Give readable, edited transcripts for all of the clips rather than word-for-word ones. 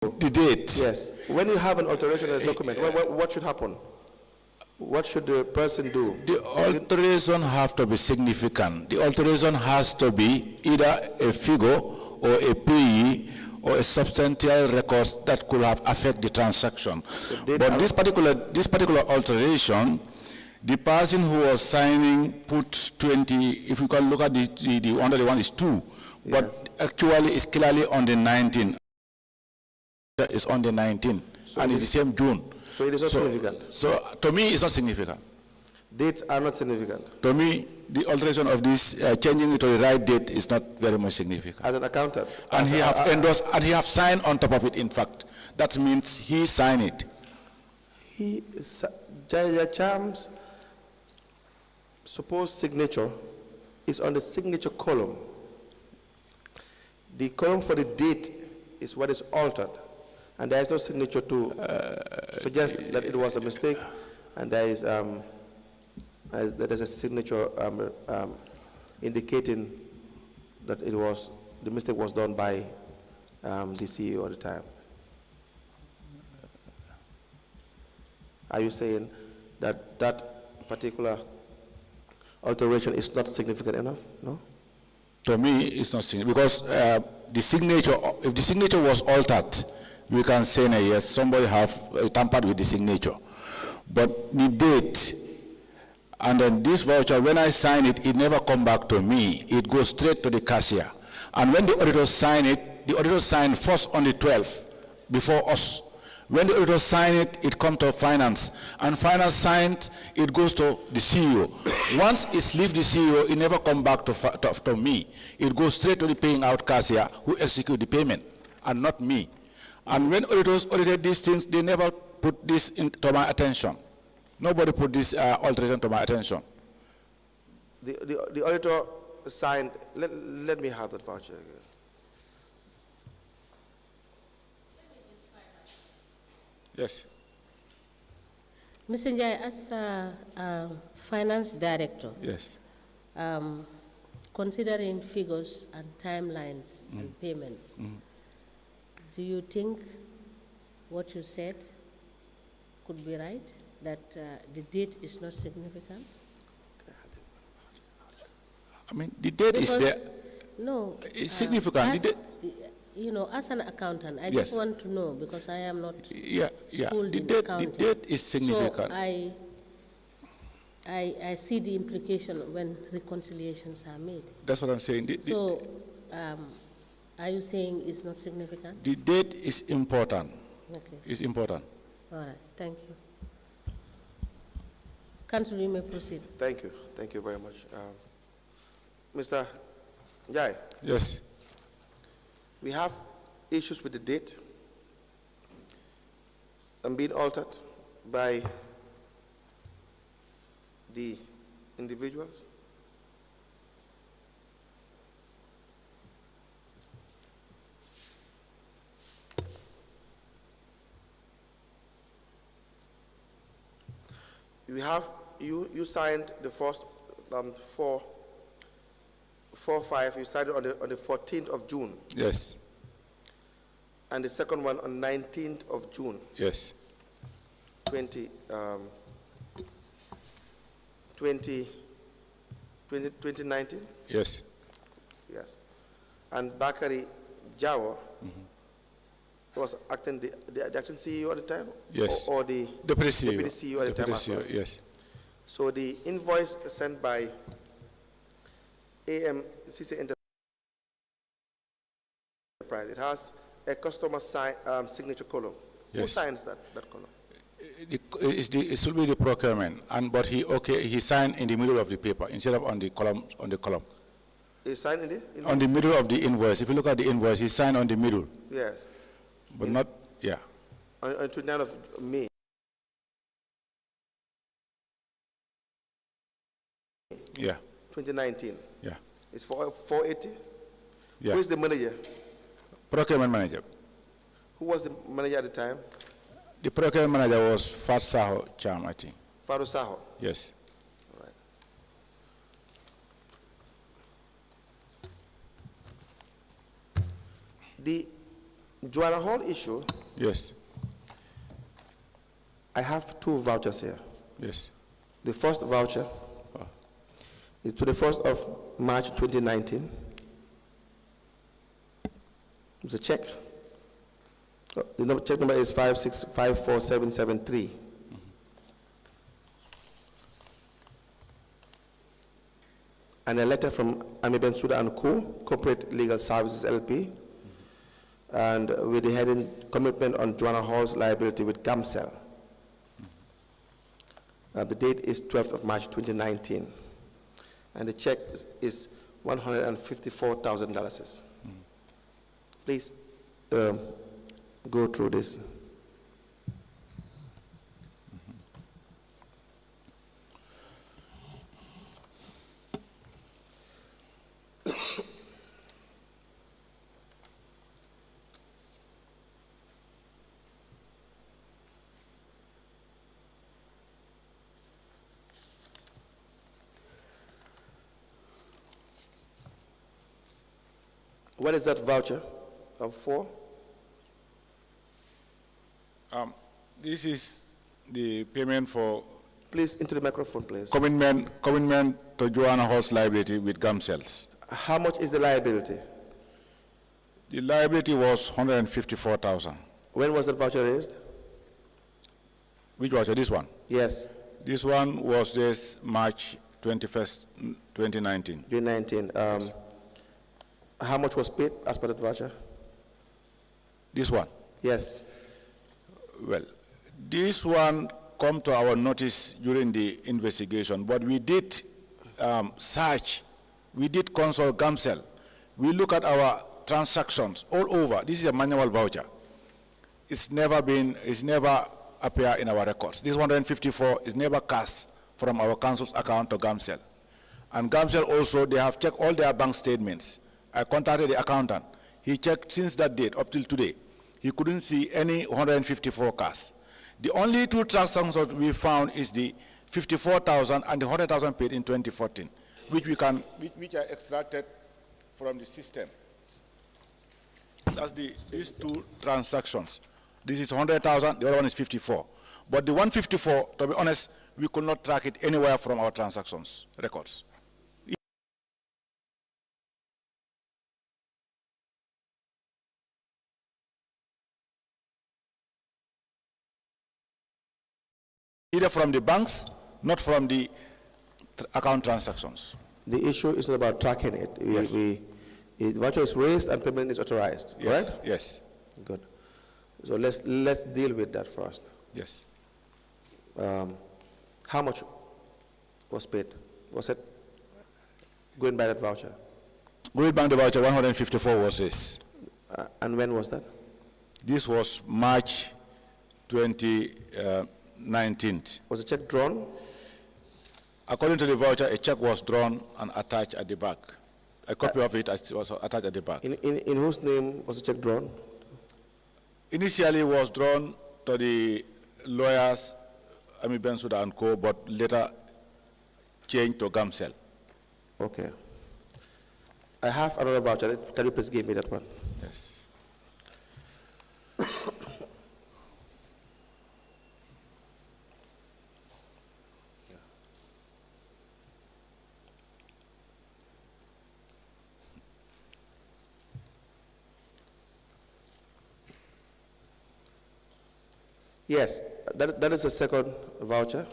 The date. Yes. When you have an alteration in a document, what should happen? What should the person do? The alteration have to be significant. The alteration has to be either a figure or a payee or a substantial record that could have affected the transaction. But this particular alteration, the person who was signing put 20, if you can look at the under the one is 2, yes. But actually it's clearly on the 19. It's on the 19, so and it's the same June. So it is not significant? So to me it's not significant. Dates are not significant? To me, the alteration of this, changing it to the right date is not very much significant. As an accountant? And he have endorsed, and he have signed on top of it, in fact. That means he signed it. Jaya Cham's supposed signature is on the signature column. The column for the date is what is altered. And there is no signature to suggest that it was a mistake, and there is a signature indicating that the mistake was done by the CEO at the time. Are you saying that that particular alteration is not significant enough? No? To me, it's not significant because the signature, if the signature was altered, we can say, yes, somebody have tampered with the signature. But the date, and then this voucher, when I sign it, it never come back to me. It goes straight to the cashier. And when the auditors sign it, the auditors sign first on the 12th, before us. When the auditors sign it, it comes to finance. And finance signed, it goes to the CEO. Once it leaves the CEO, it never comes back to me. It goes straight to the paying out cashier who execute the payment, and not me. And when auditors audited these things, they never put this to my attention. Nobody put this alteration to my attention. The auditor signed, let me have that voucher again. Yes. Mr. Njie, as finance director, yes. Considering figures and timelines and payments, do you think what you said could be right, that the date is not significant? I mean, the date is there. No. It's significant. You know, as an accountant, I yes. just want to know, because I am not schooled in accounting. The date is significant. So I see the implication when reconciliations are made. That's what I'm saying. Are you saying it's not significant? The date is important. Okay. It's important. All right. Thank you. Council, you may proceed. Thank you. Thank you very much. Mr. Njie. Yes. We have issues with the date and being altered by the individuals. We have, you signed the first 4-5, you signed it on the 14th of June. Yes. And the second one on 19th of June. Yes. 2019? Yes. Yes. And Bakari Jawa was acting the acting CEO at the time? Yes. Or the Deputy CEO. Deputy CEO at the time as well? Yes. So the invoice sent by k.M.C Enterprise, it has a customer signature column. Yes. Who signs that column? It should be the procurement, but he signed in the middle of the paper instead of on the column. He signed on the middle of the invoice. If you look at the invoice, he signed on the middle. Yes. But not, yeah. On 29th of May. Yeah. 2019. Yeah. It's for 480. Yeah. Who is the manager? Procurement manager. Who was the manager at the time? The procurement manager was Fat Saho Cham, I think. Faru Saho? Yes. All right. The Joanna Hall issue, Yes. I have 2 vouchers here. Yes. The first voucher is to the 1st of March 2019. It's a check. The check number is 5654773. And a letter from Ami Bensouda and Co., Corporate Legal Services LP, and with the heading Commitment on Joanna Hall's Liability with k.M.C. The date is 12th of March 2019. And the check is $154,000. Please go through this. What is that voucher for? This is the payment for Please, into the microphone, please. commitment to Joanna Hall's liability with k.M.C. How much is the liability? The liability was 154,000. When was that voucher raised? Which was this one? Yes, This one was this March 21st, 2019. 2019. How much was paid as per that voucher? This one. Yes. Well, this one come to our notice during the investigation, but we did search, we did consult k.M.C. We look at our transactions all over. This is a manual voucher. It's never appear in our records. This 154 is never cast from our council's account to k.M.C. And k.M.C. also, they have checked all their bank statements. I contacted the accountant. He checked since that date up till today. He couldn't see any 154 cash. The only 2 transactions we found is the 54,000 and the 100,000 paid in 2014, which are extracted from the system. That's these 2 transactions. This is 100,000, the other one is 54. But the 154, to be honest, we could not track it anywhere from our transactions records. Either from the banks, not from the account transactions. The issue is not about tracking it. Yes. The voucher is raised and payment is authorized, Yes. right? Yes. Good. So let's deal with that first. Yes. How much was paid? Was it going by that voucher? Going back the voucher, 154 was this. And when was that? This was March 2019. Was the check drawn? According to the voucher, a check was drawn and attached at the back. A copy of it was attached at the back. In whose name was the check drawn? Initially, it was drawn to the lawyers, Ami Bensouda and Co., but later changed to k.M.C. Okay. I have another voucher. Can you please give me that one? Yes. Yes, that is the second voucher.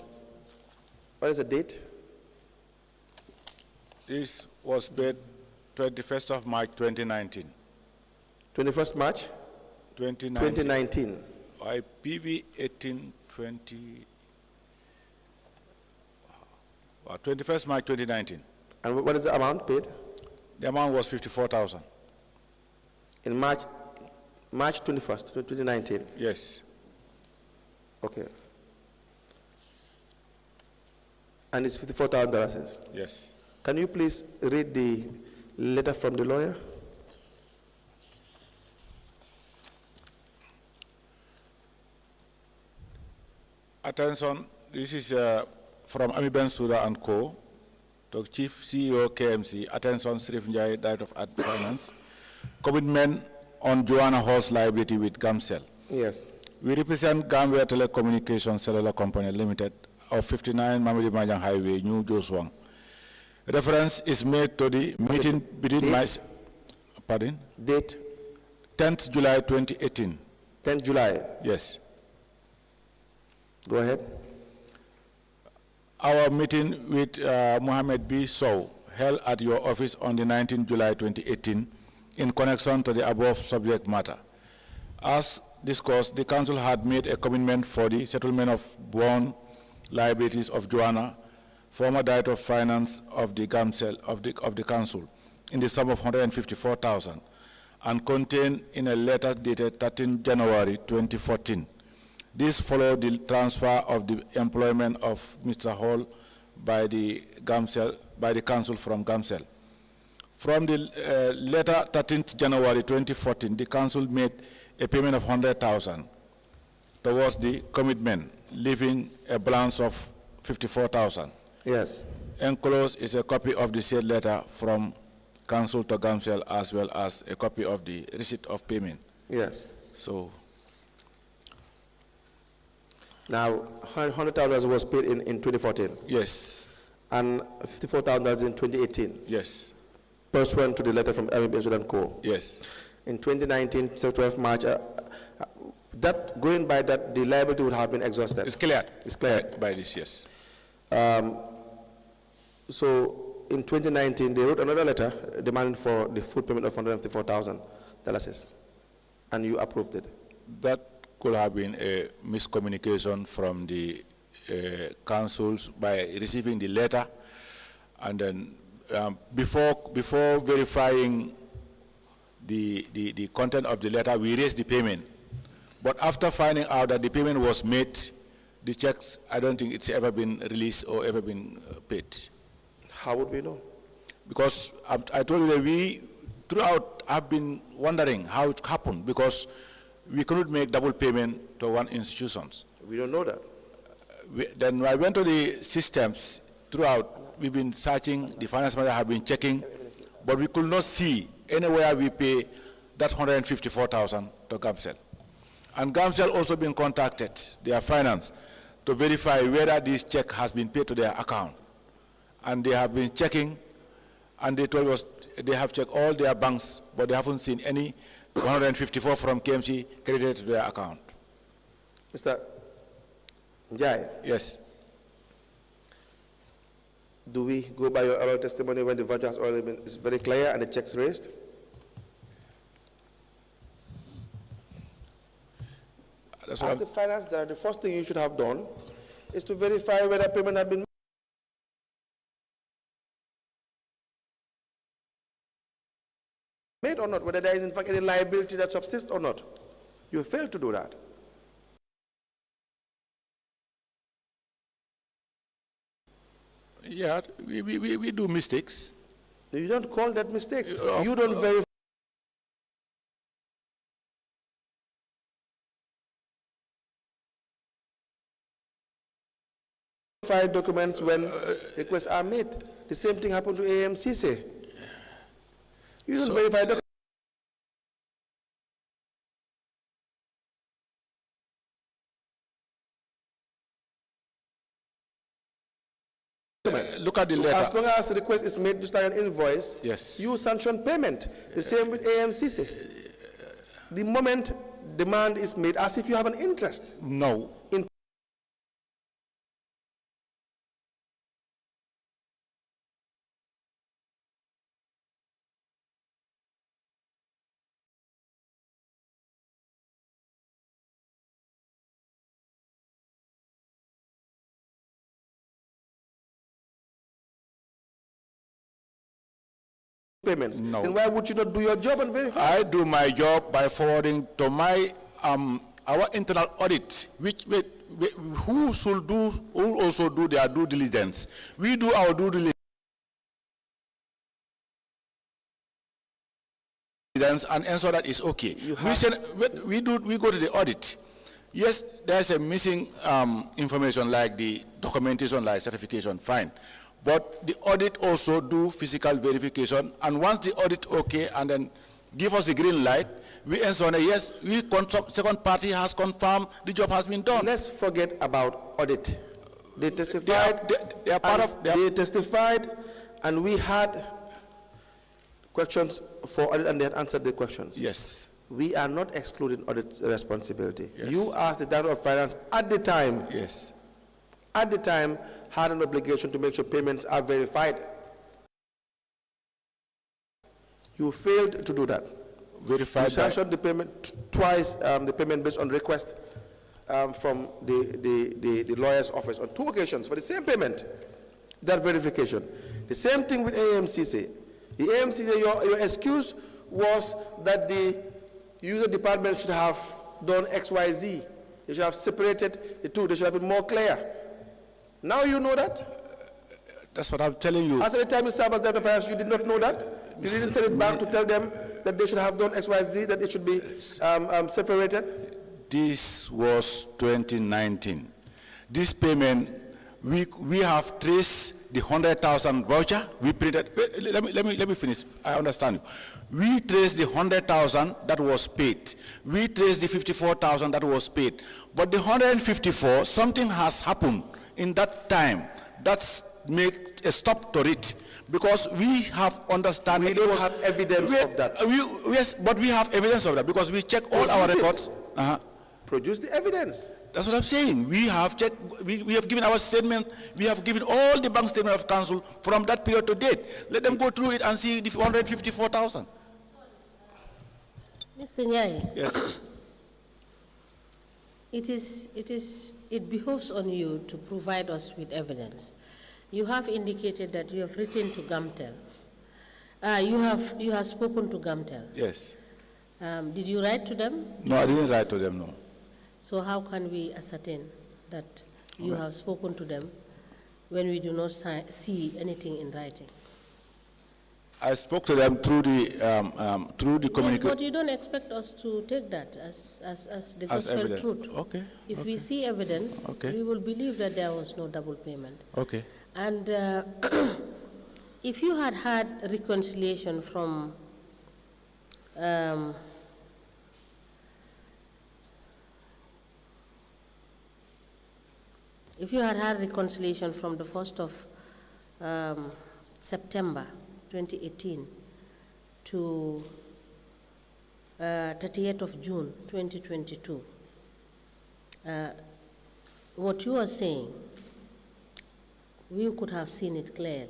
What is the date? This was paid 21st of March 2019. 21st March 2019. By PV 1820. 21st March 2019. And what is the amount paid? The amount was 54,000. In March 21st, 2019. Yes. Okay. And it's $54,000. Yes. Can you please read the letter from the lawyer? Attention, this is from Ami Bensouda and Co. to Chief CEO k.M.C. Attention, Srif Njie, Director of Finance. Commitment on Joanna Hall's liability with GAMCEL. Yes. We represent Gambia Telecommunications Cellular Company Limited of 59 Mamadi Majang Highway, New Joswang. Reference is made to the meeting between pardon? Date? 10th July 2018. 10th July? Yes. Go ahead. Our meeting with Mohammed B. Sow held at your office on the 19th July 2018 in connection to the above subject matter. As discussed, the council had made a commitment for the settlement of bond liabilities of Joanna, former Director of Finance of the GAMCEL of the council, in the sum of $154,000, and contained in a letter dated 13 January 2014. This followed the transfer of the employment of Mr. Hall by the council from GAMCEL. From the letter 13th January 2014, the council made a payment of $100,000 towards the commitment, leaving a balance of $54,000. Yes. Enclosed is a copy of the said letter from council to GAMCEL, as well as a copy of the receipt of payment. Yes. So, now, $100,000 was paid in 2014. yes, And $54,000 in 2018. yes, Pursuant to the letter from MBS and Co. yes. In 2019, so 12 March, that going by that, the liability would have been exhausted. It's cleared. It's cleared. By this, yes. So in 2019, they wrote another letter demanding for the full payment of $154,000, and you approved it. That could have been a miscommunication from the councils by receiving the letter, and then before verifying the content of the letter, we raised the payment. But after finding out that the payment was made, the checks, I don't think it's ever been released or ever been paid. How would we know? Because I told you that we, throughout, have been wondering how it happened, because we couldn't make double payment to one institution. We don't know that. Then I went to the systems throughout. We've been searching, the finance manager have been checking, but we could not see anywhere we pay that $154,000 to GAMCEL. And GAMCEL also been contacted, their finance, to verify whether this check has been paid to their account. And they have been checking, and they told us they have checked all their banks, but they haven't seen any 154 from k.M.C. credited to their account. Mr. Njie, Yes. do we go by your oral testimony when the verdict has already been, is very clear and the checks raised? That's As the finance director, the first thing you should have done is to verify whether payment had been made or not, whether there is in fact any liability that subsists or not. You failed to do that. Yeah, we do mistakes. You don't call that mistakes. You don't verify documents when requests are made. The same thing happened to k.M.C. say. You don't verify documents. Look at the letter. As long as the request is made to start an invoice, Yes. you sanction payment. The same with k.M.C. say. The moment demand is made, as if you have an interest No. in payments. No. Then why would you not do your job and verify? I do my job by forwarding to my our internal audit, who also do their due diligence. We do our due diligence and ensure that it's okay. We go to the audit. Yes, there's a missing information like the documentation, like certification, fine. But the audit also do physical verification, and once the audit okay and then give us the green light, We answer, yes, second party has confirmed the job has been done. Let's forget about audit. They testified. They are part of. They testified, and we had questions for audit, and they had answered the questions. Yes. We are not excluding audit responsibility. Yes. You, as the Director of Finance, at the time. Yes. At the time, had an obligation to make sure payments are verified. You failed to do that. Verified. You sanctioned the payment twice, the payment based on request from the lawyer's office on 2 occasions for the same payment, that verification. The same thing with AMCC. The AMCC, your excuse was that the user department should have done XYZ. They should have separated the two. They should have been more clear. Now you know that? That's what I'm telling you. As at the time you served as Director of Finance, you did not know that? You didn't send it back to tell them that they should have done XYZ, that it should be separated? This was 2019. This payment, we have traced the 100,000 voucher. We printed. Let me finish. I understand you. We traced the 100,000 that was paid. We traced the 54,000 that was paid. But the 154, something has happened in that time. That's make a stop to it. Because we have understanding. We don't have evidence of that. Yes, but we have evidence of that because we check all our records. Produce the evidence. That's what I'm saying. We have checked, we have given our statement, we have given all the bank statement of council from that period to date. Let them go through it and see the 154,000. Mr. Njie. Yes. It behoves on you to provide us with evidence. You have indicated that you have written to Gamtel. You have spoken to Gamtel. Yes. Did you write to them? No, I didn't write to them, no. So how can we ascertain that you have spoken to them when we do not see anything in writing? I spoke to them through the communication. Yes, but you don't expect us to take that as the gospel evidence. truth. Okay. If we see evidence, we will believe that there was no double payment. Okay. And if you had had reconciliation from if you had had reconciliation from the 1st of September 2018 to 30th of June 2022, what you are saying, we could have seen it clearly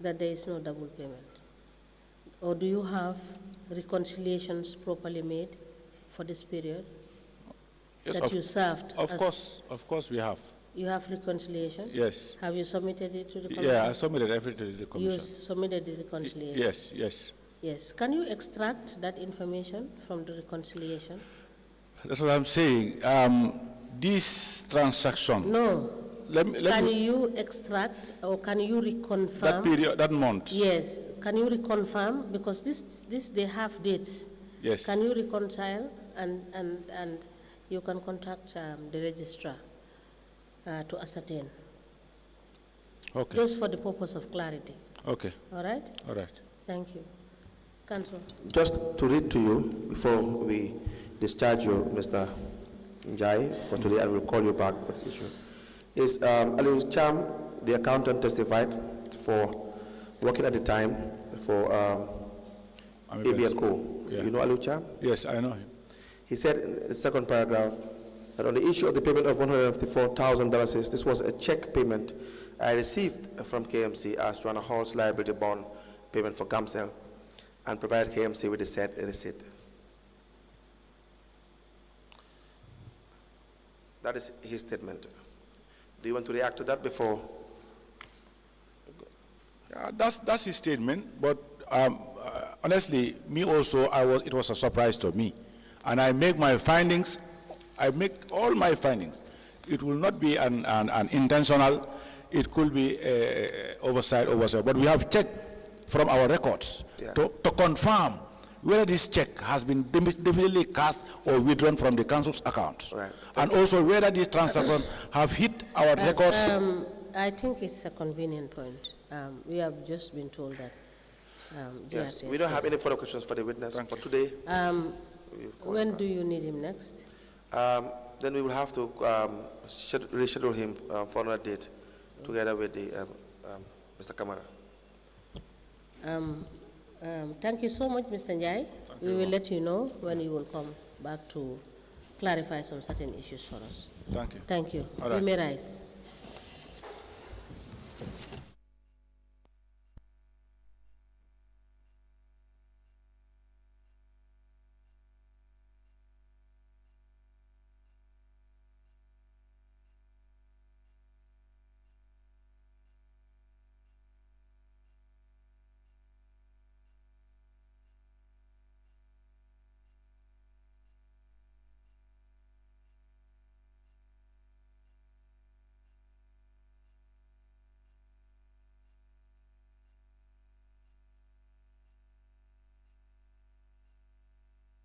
that there is no double payment. Or do you have reconciliations properly made for this period? Yes, that you served? Of course we have. You have reconciliation? Yes. Have you submitted it to the commission? Yeah, I submitted everything to the commission. You submitted the reconciliation? Yes, yes. Yes. Can you extract that information from the reconciliation? That's what I'm saying. This transaction. No. Can you extract or can you reconfirm? That period, that month. Yes. Can you reconfirm? Because this they have dates. Yes. Can you reconcile and you can contact the registrar to ascertain. Okay. Just for the purpose of clarity. Okay. All right? All right. Thank you. Council. Just to read to you before we discharge you, Mr. Njie, for today, and we'll call you back for this issue, is Aliu Cham, the accountant, testified for working at the time for AB&Co. Yeah. You know Aliu Cham? Yes, I know him. He said in the second paragraph that on the issue of the payment of $154,000, this was a check payment I received from k.M.C as Joanna Hall's liability bond payment for Gamcel, and provided k.M.C with the said receipt. That is his statement. Do you want to react to that before? That's his statement, but honestly, me also, it was a surprise to me. And I make my findings, I make all my findings. It will not be an intentional, it could be oversight. But we have checked from our records to confirm whether this check has been definitely cast or withdrawn from the council's account. Right. And also whether these transactions have hit our records. I think it's a convenient point. We have just been told that Yes, GRTS we don't have test. any further questions for the witness for today. When do you need him next? Then we will have to reschedule him for another date, together with the Mr. Kamara. Thank you so much, Mr. Njie. We will let you know when you will come back to clarify some certain issues for us. Thank you. Thank you. All right. You may rise.